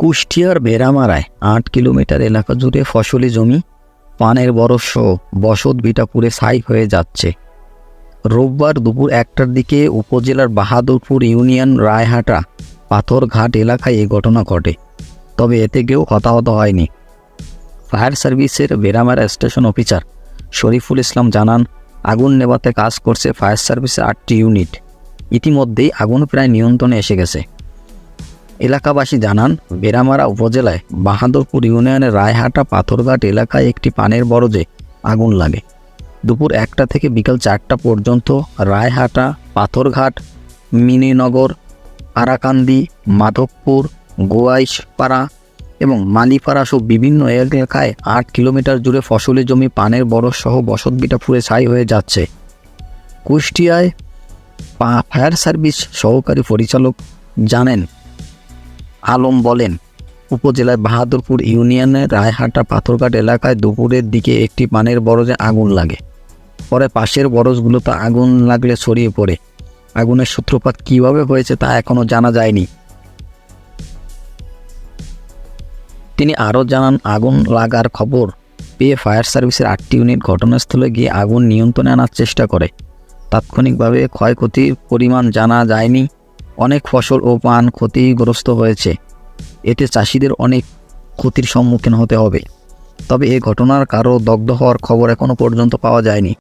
কুষ্টিয়ার ভেড়ামারায় ৮ কিলোমিটার এলাকা জুড়ে ফসলি জমি, পানের বরফসহ বসত ভিটা পুড়ে ছাই হয়ে যাচ্ছে। রোববার দুপুর ১টার দিকে উপজেলার বাহাদুরপুর ইউনিয়ন রায়হাটা পাথরঘাট এলাকায় এই ঘটনা ঘটে। তবে এতে কেউ হতাহত হয়নি। ফায়ার সার্ভিসের ভেড়ামারা স্টেশন অফিসার শরীফুল ইসলাম জানান, আগুন নেভাতে কাজ করছে ফায়ার সার্ভিসের ৮টি ইউনিট। ইতিমধ্যেই আগুন প্রায় নিয়ন্ত্রণে এসে গেছে। এলাকাবাসী জানান, ভেড়ামারা উপজেলায় বাহাদুরপুর ইউনিয়নের রায়হাটা পাথরঘাট এলাকায় একটি পানের বরজে আগুন লাগে। দুপুর ১টা থেকে বিকাল ৪টা পর্যন্ত রায়হাটা, পাথরঘাট, মিনীনগর, আরাকান্দি, মাধবপুর, গোয়াইশপাড়া এবং মালিপাড়া সহ বিভিন্ন এলাকায় ৮ কিলোমিটার জুড়ে ফসলি জমি, পানের বরফসহ বসতভিটা পুড়ে ছাই হয়ে যাচ্ছে। কুষ্টিয়ায় ফায়ার সার্ভিস সহকারী পরিচালক জানেন আলম বলেন, উপজেলায় বাহাদুরপুর ইউনিয়নের রায়হাটা পাথরঘাট এলাকায় দুপুরের দিকে একটি পানের বরজে আগুন লাগে। পরে পাশের বরজগুলোতে আগুন লাগলে ছড়িয়ে পড়ে। আগুনের সূত্রপাত কীভাবে হয়েছে তা এখনও জানা যায়নি। তিনি আরও জানান, আগুন লাগার খবর পেয়ে ফায়ার সার্ভিসের ৮টি ইউনিট ঘটনাস্থলে গিয়ে আগুন নিয়ন্ত্রণে আনার চেষ্টা করে। তাৎক্ষণিকভাবে ক্ষয়ক্ষতির পরিমাণ জানা যায়নি। অনেক ফসল ও পান ক্ষতিগ্রস্ত হয়েছে। এতে চাষিদের অনেক ক্ষতির সম্মুখীন হতে হবে। তবে এ ঘটনার কারো দগ্ধ হওয়ার খবর এখনও পর্যন্ত পাওয়া যায়নি।